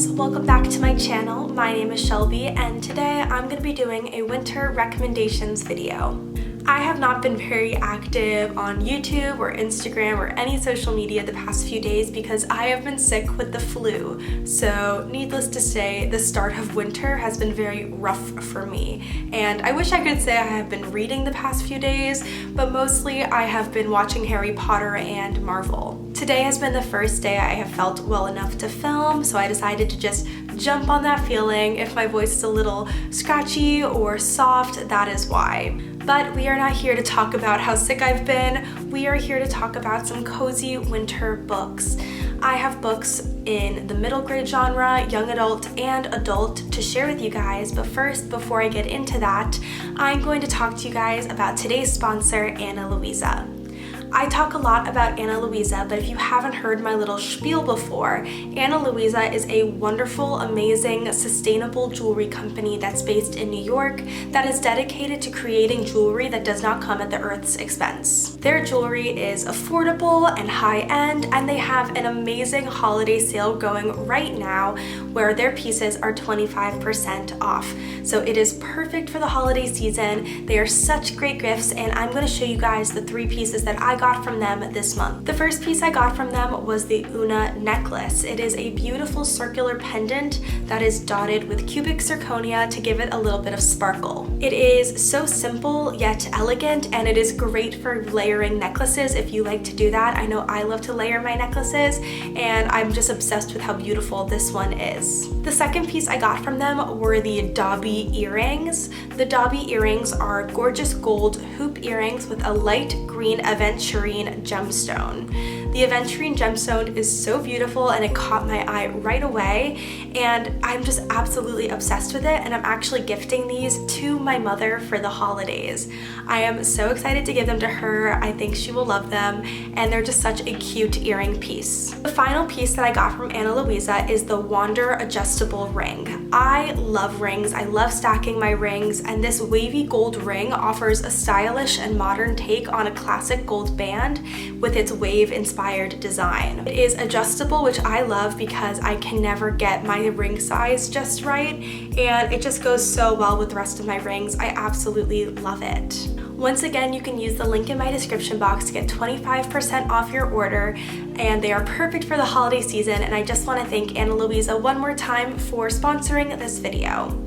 friends, welcome back to my channel. My name is Shelby and today I'm going to be doing a winter recommendations video. I have not been very active on YouTube or Instagram or any social media the past few days because I have been sick with the flu. So needless to say, the start of winter has been very rough for me. And I wish I could say I have been reading the past few days, but mostly I have been watching Harry Potter and Marvel. Today has been the first day I have felt well enough to film, so I decided to just jump on that feeling. If my voice is a little scratchy or soft, that is why. But we are not here to talk about how sick I've been. We are here to talk about some cozy winter books. I have books in the middle grade genre, young adult, and adult to share with you guys. But first, before I get into that, I'm going to talk to you guys about today's sponsor, Ana Luisa. I talk a lot about Ana Luisa, but if you haven't heard my little spiel before, Ana Luisa is a wonderful, amazing, sustainable jewelry company that's based in New York that is dedicated to creating jewelry that does not come at the earth's expense. Their jewelry is affordable and high-end, and they have an amazing holiday sale going right now where their pieces are 25% off. So it is perfect for the holiday season. They are such great gifts, and I'm going to show you guys the 3 pieces that I got from them this month. The first piece I got from them was the Una necklace. It is a beautiful circular pendant that is dotted with cubic zirconia to give it a little bit of sparkle. It is so simple yet elegant, and it is great for layering necklaces if you like to do that. I know I love to layer my necklaces, and I'm just obsessed with how beautiful this one is. The second piece I got from them were the Dobby earrings. The Dobby earrings are gorgeous gold hoop earrings with a light green aventurine gemstone. The aventurine gemstone is so beautiful and it caught my eye right away, and I'm just absolutely obsessed with it, and I'm actually gifting these to my mother for the holidays. I am so excited to give them to her. I think she will love them, and they're just such a cute earring piece. The final piece that I got from Ana Luisa is the Wander adjustable ring. I love rings. I love stacking my rings, and this wavy gold ring offers a stylish and modern take on a classic gold band with its wave-inspired design. It is adjustable, which I love because I can never get my ring size just right, and it just goes so well with the rest of my rings. I absolutely love it. Once again, you can use the link in my description box to get 25% off your order, and they are perfect for the holiday season, and I just want to thank Ana Luisa one more time for sponsoring this video.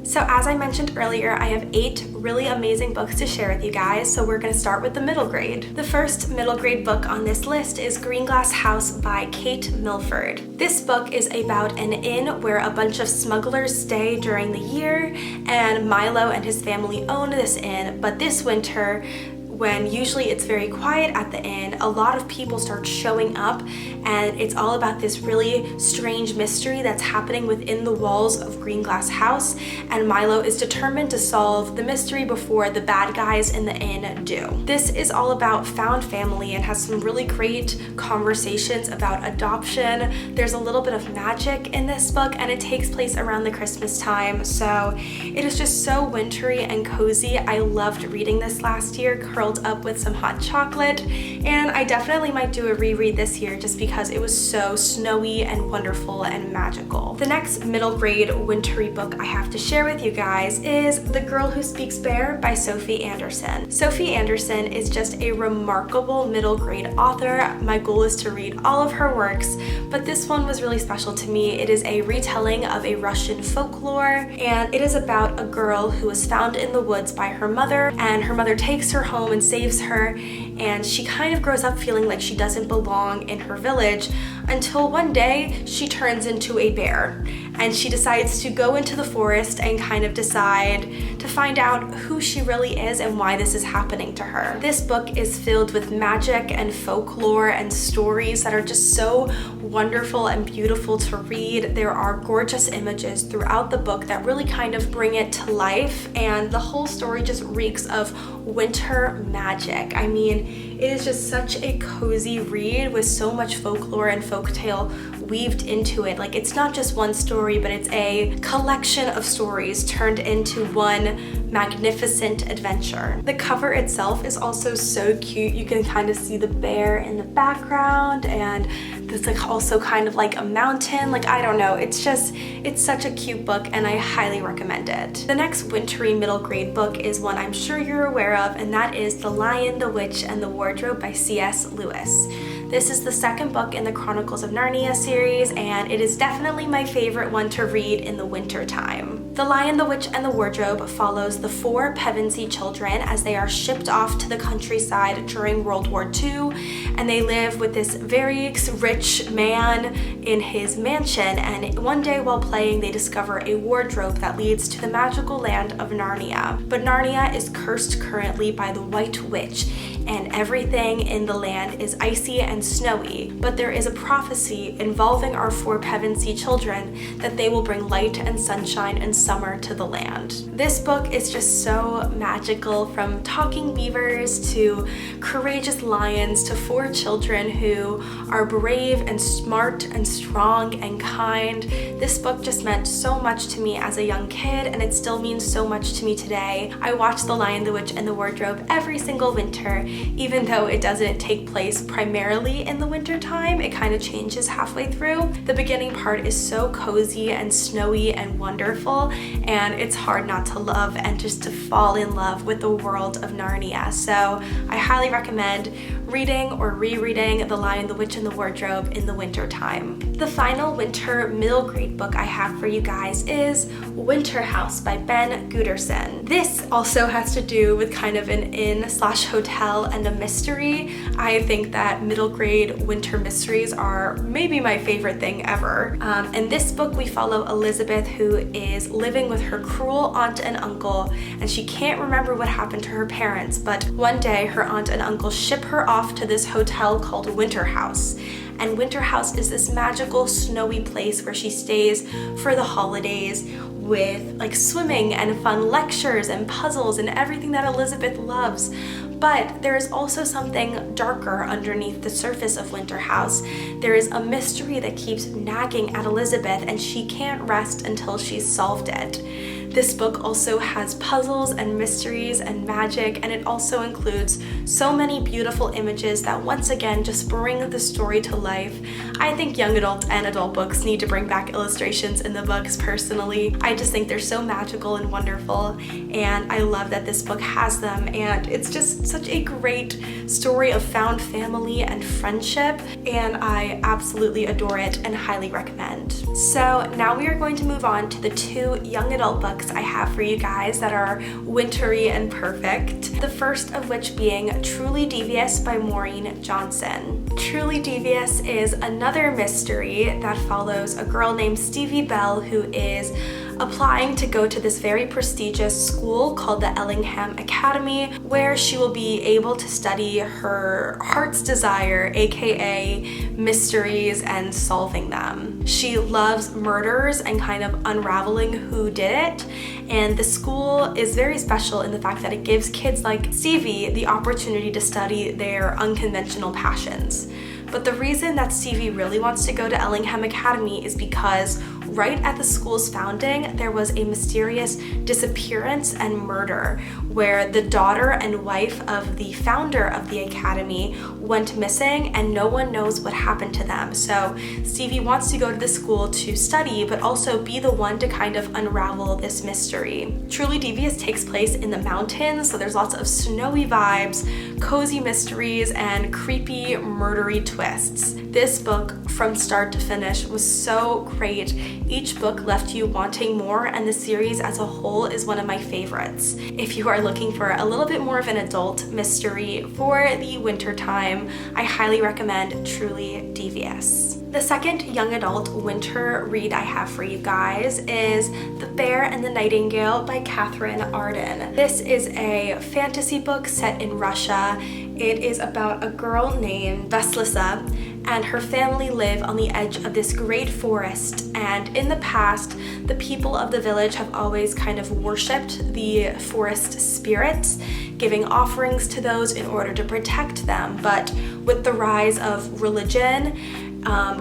So as I mentioned earlier, I have 8 really amazing books to share with you guys, so we're going to start with the middle grade. The first middle grade book on this list is Green Glass House by Kate Milford. This book is about an inn where a bunch of smugglers stay during the year, and Milo and his family own this inn, but this winter, when usually it's very quiet at the inn, a lot of people start showing up, and it's all about this really strange mystery that's happening within the walls of Green Glass House, and Milo is determined to solve the mystery before the bad guys in the inn do. This is all about found family and has some really great conversations about adoption. There's a little bit of magic in this book, and it takes place around the Christmas time, so it is just so wintry and cozy. I loved reading this last year, curled up with some hot chocolate, and I definitely might do a reread this year just because it was so snowy and wonderful and magical. The next middle grade wintry book I have to share with you guys is The Girl Who Speaks Bear by Sophie Anderson. Sophie Anderson is just a remarkable middle grade author. My goal is to read all of her works, but this one was really special to me. It is a retelling of a Russian folklore, and it is about a girl who was found in the woods by her mother, and her mother takes her home and saves her, and she kind of grows up feeling like she doesn't belong in her village until one day she turns into a bear, and she decides to go into the forest and kind of decide to find out who she really is and why this is happening to her. This book is filled with magic and folklore and stories that are just so wonderful and beautiful to read. There are gorgeous images throughout the book that really kind of bring it to life, and the whole story just reeks of winter magic. I mean, it is just such a cozy read with so much folklore and folktale weaved into it. Like, it's not just one story, but it's a collection of stories turned into one magnificent adventure. The cover itself is also so cute. You can kind of see the bear in the background, and that's like also kind of like a mountain. Like, I don't know, it's such a cute book and I highly recommend it. The next wintry middle grade book is one I'm sure you're aware of, and that is The Lion, the Witch, and the Wardrobe by C.S. Lewis. This is the second book in the Chronicles of Narnia series, and it is definitely my favorite one to read in the winter time. The Lion, the Witch, and the Wardrobe follows the 4 Pevensey children as they are shipped off to the countryside during World War II, and they live with this very rich man in his mansion, and one day while playing they discover a wardrobe that leads to the magical land of Narnia. But Narnia is cursed currently by the White Witch, and everything in the land is icy and snowy, but there is a prophecy involving our 4 Pevensey children that they will bring light and sunshine and summer to the land. This book is just so magical, from talking beavers to courageous lions to 4 children who are brave and smart and strong and kind. This book just meant so much to me as a young kid, and it still means so much to me today. I watch The Lion, the Witch, and the Wardrobe every single winter, even though it doesn't take place primarily in the winter time. It kind of changes halfway through. The beginning part is so cozy and snowy and wonderful, and it's hard not to love and just to fall in love with the world of Narnia. So I highly recommend reading or rereading The Lion, the Witch, and the Wardrobe in the winter time. The final winter middle grade book I have for you guys is Winter House by Ben Guterson. This also has to do with kind of an inn/hotel and a mystery. I think that middle grade winter mysteries are maybe my favorite thing ever. In this book we follow Elizabeth, who is living with her cruel aunt and uncle, and she can't remember what happened to her parents, but one day her aunt and uncle ship her off to this hotel called Winter House. And Winter House is this magical snowy place where she stays for the holidays, with like swimming and fun lectures and puzzles and everything that Elizabeth loves. But there is also something darker underneath the surface of Winter House. There is a mystery that keeps nagging at Elizabeth, and she can't rest until she's solved it. This book also has puzzles and mysteries and magic, and it also includes so many beautiful images that once again just bring the story to life. I think young adult and adult books need to bring back illustrations in the books personally. I just think they're so magical and wonderful, and I love that this book has them, and it's just such a great story of found family and friendship, and I absolutely adore it and highly recommend. So now we are going to move on to the 2 young adult books I have for you guys that are wintry and perfect. The first of which being Truly Devious by Maureen Johnson. Truly Devious is another mystery that follows a girl named Stevie Bell who is applying to go to this very prestigious school called the Ellingham Academy, where she will be able to study her heart's desire, aka mysteries, and solving them. She loves murders and kind of unraveling who did it, and the school is very special in the fact that it gives kids like Stevie the opportunity to study their unconventional passions. But the reason that Stevie really wants to go to Ellingham Academy is because right at the school's founding, there was a mysterious disappearance and murder where the daughter and wife of the founder of the academy went missing, and no one knows what happened to them. So Stevie wants to go to the school to study, but also be the one to kind of unravel this mystery. Truly Devious takes place in the mountains, so there's lots of snowy vibes, cozy mysteries, and creepy murdery twists. This book, from start to finish, was so great. Each book left you wanting more, and the series as a whole is one of my favorites. If you are looking for a little bit more of an adult mystery for the winter time, I highly recommend Truly Devious. The second young adult winter read I have for you guys is The Bear and the Nightingale by Catherine Arden. This is a fantasy book set in Russia. It is about a girl named Vasilisa, and her family live on the edge of this great forest, and in the past the people of the village have always kind of worshipped the forest spirits, giving offerings to those in order to protect them. But with the rise of religion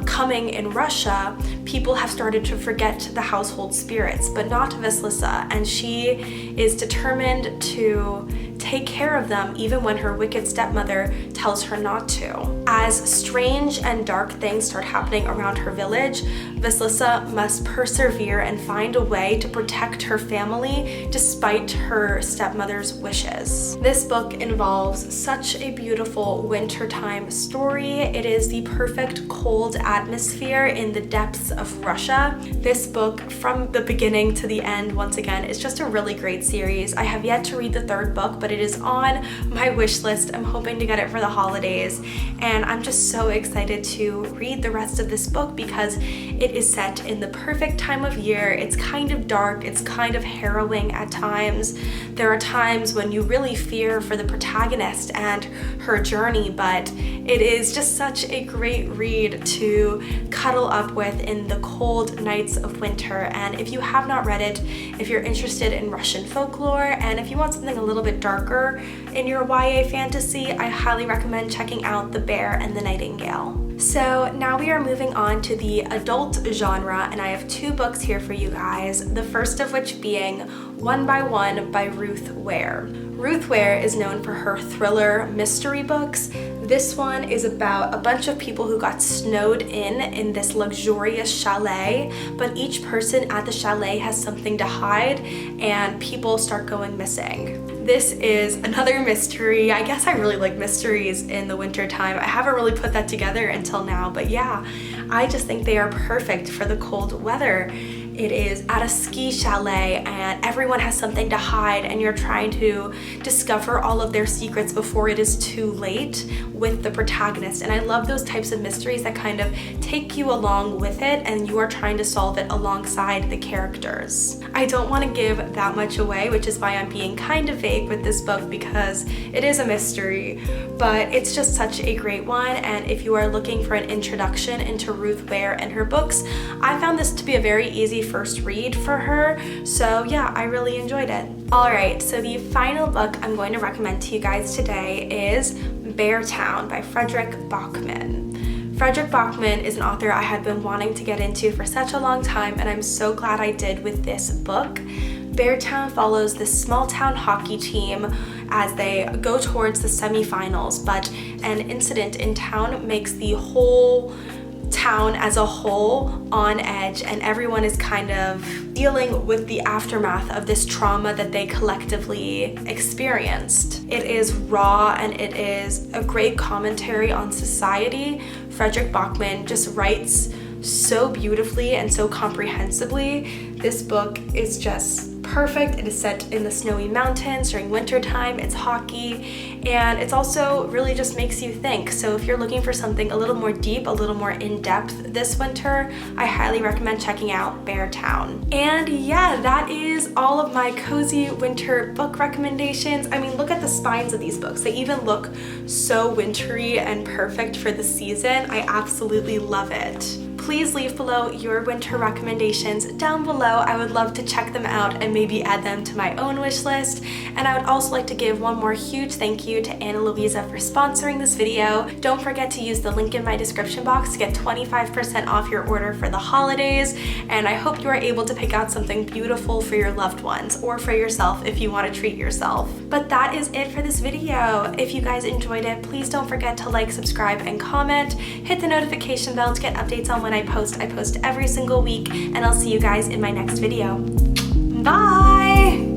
coming in Russia, people have started to forget the household spirits, but not Vasilisa, and she is determined to take care of them even when her wicked stepmother tells her not to. As strange and dark things start happening around her village, Vasilisa must persevere and find a way to protect her family despite her stepmother's wishes. This book involves such a beautiful wintertime story. It is the perfect cold atmosphere in the depths of Russia. This book, from the beginning to the end, once again, is just a really great series. I have yet to read the third book, but it is on my wish list. I'm hoping to get it for the holidays, and I'm just so excited to read the rest of this book because it is set in the perfect time of year. It's kind of dark, it's kind of harrowing at times. There are times when you really fear for the protagonist and her journey, but it is just such a great read to cuddle up with in the cold nights of winter. And if you have not read it, if you're interested in Russian folklore, and if you want something a little bit darker in your YA fantasy, I highly recommend checking out The Bear and the Nightingale. So now we are moving on to the adult genre, and I have two books here for you guys, the first of which being One by One by Ruth Ware. Ruth Ware is known for her thriller mystery books. This one is about a bunch of people who got snowed in this luxurious chalet, but each person at the chalet has something to hide and people start going missing. This is another mystery. I guess I really like mysteries in the winter time. I haven't really put that together until now, but yeah, I just think they are perfect for the cold weather. It is at a ski chalet and everyone has something to hide, and you're trying to discover all of their secrets before it is too late with the protagonist. And I love those types of mysteries that kind of take you along with it and you are trying to solve it alongside the characters. I don't want to give that much away, which is why I'm being kind of vague with this book because it is a mystery, but it's just such a great one. And if you are looking for an introduction into Ruth Ware and her books, I found this to be a very easy first read for her. So yeah, I really enjoyed it. Alright, so the final book I'm going to recommend to you guys today is Beartown by Frederick Bachman. Frederick Bachman is an author I had been wanting to get into for such a long time, and I'm so glad I did with this book. Beartown follows this small town hockey team as they go towards the semifinals, but an incident in town makes the whole town as a whole on edge, and everyone is kind of dealing with the aftermath of this trauma that they collectively experienced. It is raw and it is a great commentary on society. Frederick Bachman just writes so beautifully and so comprehensively. This book is just perfect. It is set in the snowy mountains during winter time. It's hockey, and it's also really just makes you think. So if you're looking for something a little more deep, a little more in-depth this winter, I highly recommend checking out Beartown. And yeah, that is all of my cozy winter book recommendations. I mean, look at the spines of these books. They even look so wintry and perfect for the season. I absolutely love it. Please leave below your winter recommendations down below. I would love to check them out and maybe add them to my own wish list. And I would also like to give one more huge thank you to Anna Louisa for sponsoring this video. Don't forget to use the link in my description box to get 25% off your order for the holidays. And I hope you are able to pick out something beautiful for your loved ones or for yourself if you want to treat yourself. But that is it for this video. If you guys enjoyed it, please don't forget to like, subscribe, and comment. Hit the notification bell to get updates on when I post every single week, and I'll see you guys in my next video. Bye!